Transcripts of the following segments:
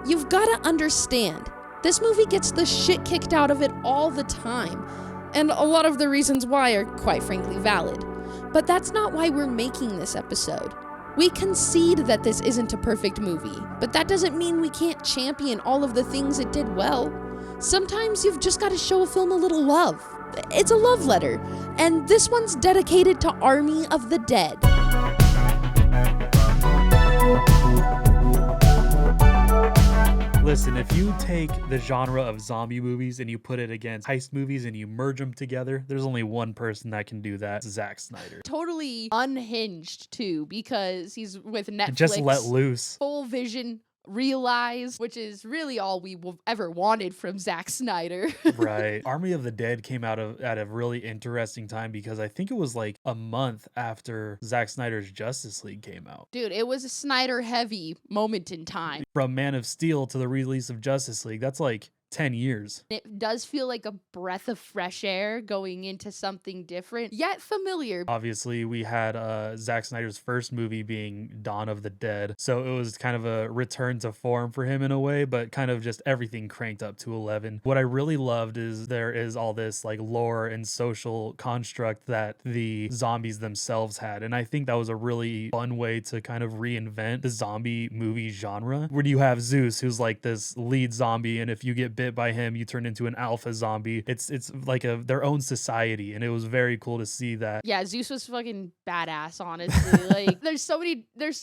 You've gotta understand, this movie gets the shit kicked out of it all the time, and a lot of the reasons why are quite frankly valid. But that's not why we're making this episode. We concede that this isn't a perfect movie, but that doesn't mean we can't champion all of the things it did well. Sometimes you've just gotta show a film a little love. It's a love letter, and this one's dedicated to Army of the Dead. Listen, if you take the genre of zombie movies and you put it against heist movies and you merge them together, there's only one person that can do that, Zack Snyder. Totally unhinged, too, because he's with Netflix. Just let loose. Full vision, realize, which is really all we ever wanted from Zack Snyder. Right. Army of the Dead came out at a really interesting time because I think it was like a month after Zack Snyder's Justice League came out. Dude, it was a Snyder-heavy moment in time. From Man of Steel to the release of Justice League, that's like 10 years. It does feel like a breath of fresh air going into something different, yet familiar. Obviously, we had Zack Snyder's first movie being Dawn of the Dead, so it was kind of a return to form for him in a way, but kind of just everything cranked up to 11. What I really loved is there is all this like lore and social construct that the zombies themselves had, and I think that was a really fun way to kind of reinvent the zombie movie genre, where you have Zeus, who's like this lead zombie, and if you get bit by him, you turn into an alpha zombie. It's like their own society, and it was very cool to see that. Yeah, Zeus was fucking badass, honestly. Like there's so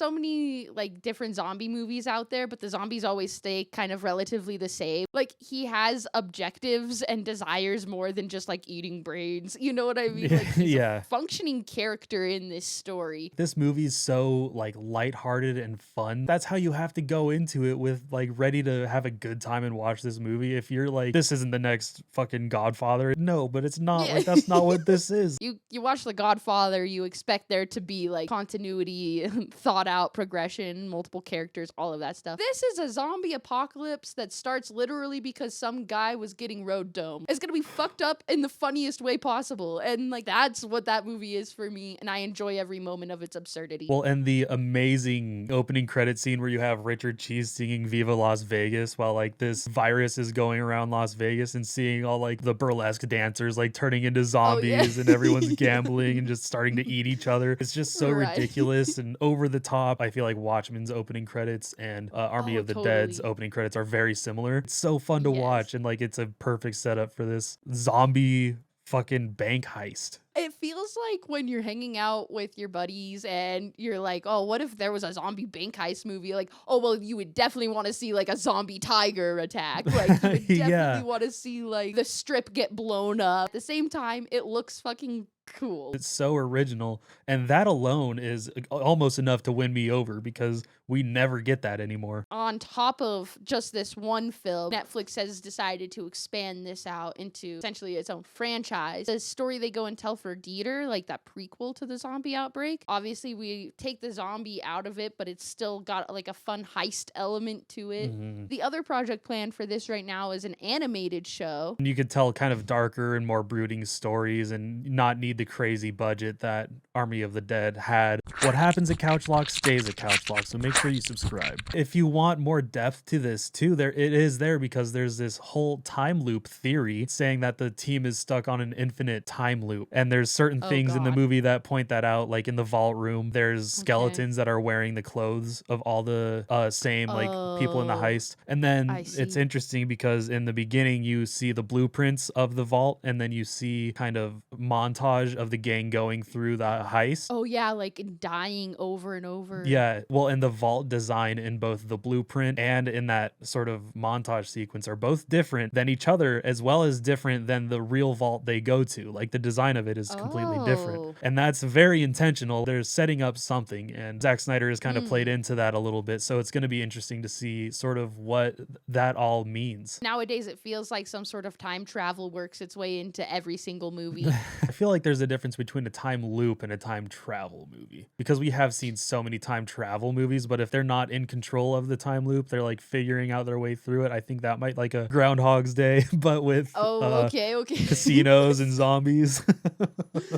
many like different zombie movies out there, but the zombies always stay kind of relatively the same. Like he has objectives and desires more than just like eating brains. You know what I mean? Like he's a functioning character in this story. This movie's so like lighthearted and fun. That's how you have to go into it, with like ready to have a good time and watch this movie. If you're like, this isn't the next fucking Godfather, no, but it's not. Like that's not what this is. You watch The Godfather, you expect there to be like continuity, thought out progression, multiple characters, all of that stuff. This is a zombie apocalypse that starts literally because some guy was getting road dome. It's gonna be fucked up in the funniest way possible, and like that's what that movie is for me, and I enjoy every moment of its absurdity. Well, and the amazing opening credit scene where you have Richard Cheese singing Viva Las Vegas while like this virus is going around Las Vegas, and seeing all like the burlesque dancers like turning into zombies and everyone's gambling and just starting to eat each other. It's just so ridiculous and over the top. I feel like Watchmen's opening credits and Army of the Dead's opening credits are very similar. It's so fun to watch, and like it's a perfect setup for this zombie fucking bank heist. It feels like when you're hanging out with your buddies and you're like, oh, what if there was a zombie bank heist movie? Like, oh, well, you would definitely want to see like a zombie tiger attack. Like, you would definitely want to see like the strip get blown up. At the same time, it looks fucking cool. It's so original, and that alone is almost enough to win me over because we never get that anymore. On top of just this one film, Netflix has decided to expand this out into essentially its own franchise. The story they go and tell for Dieter, like that prequel to the zombie outbreak. Obviously, we take the zombie out of it, but it's still got like a fun heist element to it. Mm-hmm. The other project plan for this right now is an animated show. You could tell kind of darker and more brooding stories and not need the crazy budget that Army of the Dead had. What happens at Couchlock stays at Couchlock, so make sure you subscribe. If you want more depth to this too, it is there because there's this whole time loop theory saying that the team is stuck on an infinite time loop, and there's certain things in the movie that point that out. Like in the vault room, there's skeletons that are wearing the clothes of all the same like people in the heist. And then it's interesting because in the beginning you see the blueprints of the vault, and then you see kind of montage of the gang going through the heist. Oh yeah, like dying over and over. Yeah, well, and the vault design in both the blueprint and in that sort of montage sequence are both different than each other, as well as different than the real vault they go to. Like the design of it is completely different, and that's very intentional. They're setting up something, and Zack Snyder has kind of played into that a little bit, so it's going to be interesting to see sort of what that all means. Nowadays it feels like some sort of time travel works its way into every single movie. I feel like there's a difference between a time loop and a time travel movie, because we have seen so many time travel movies, but if they're not in control of the time loop, they're like figuring out their way through it. I think that might like a Groundhog's Day, but with okay. casinos and zombies.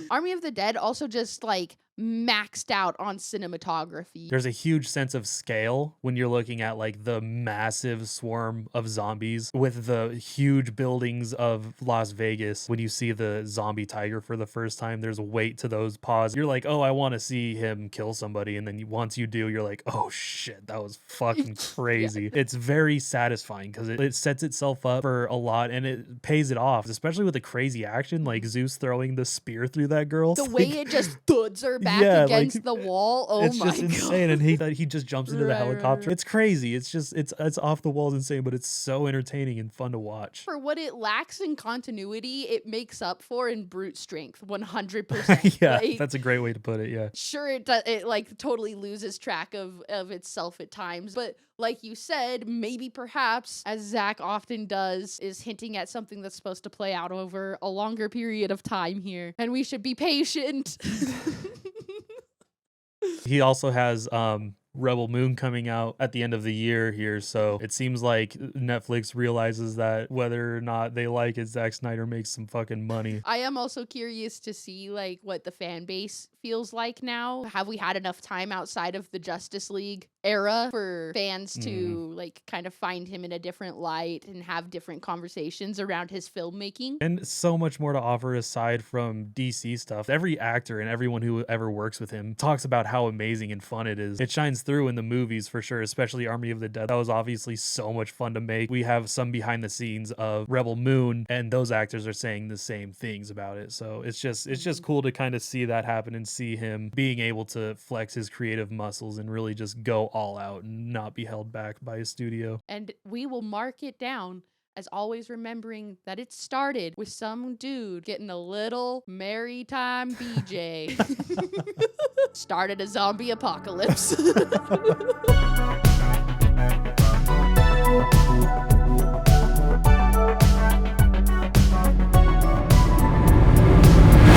Army of the Dead also just like maxed out on cinematography. There's a huge sense of scale when you're looking at like the massive swarm of zombies with the huge buildings of Las Vegas. When you see the zombie tiger for the first time, there's a weight to those paws. You're like, oh, I want to see him kill somebody. And then once you do, you're like, oh shit, that was fucking crazy. Yeah. It's very satisfying because it sets itself up for a lot and it pays it off, especially with the crazy action, like Zeus throwing the spear through that girl. The way it just thuds her back against the wall. Oh it's my just God. Insane. And he just jumps into the helicopter. It's crazy. It's off the walls insane, but it's so entertaining and fun to watch. For what it lacks in continuity, it makes up for in brute strength 100%. Yeah, like, that's a great way to put it. Yeah. Sure, it like totally loses track of itself at times, but like you said, maybe perhaps, as Zack often does, is hinting at something that's supposed to play out over a longer period of time here, and we should be patient. He also has Rebel Moon coming out at the end of the year here, so it seems like Netflix realizes that whether or not they like it, Zack Snyder makes some fucking money. I am also curious to see like what the fan base feels like now. Have we had enough time outside of the Justice League era for fans to like kind of find him in a different light and have different conversations around his filmmaking? And so much more to offer aside from DC stuff. Every actor and everyone who ever works with him talks about how amazing and fun it is. It shines through in the movies for sure, especially Army of the Dead. That was obviously so much fun to make. We have some behind the scenes of Rebel Moon, and those actors are saying the same things about it. So it's just cool to kind of see that happen and see him being able to flex his creative muscles and really just go all out and not be held back by a studio. And we will mark it down as always remembering that it started with some dude getting a little maritime BJ. Started a zombie apocalypse.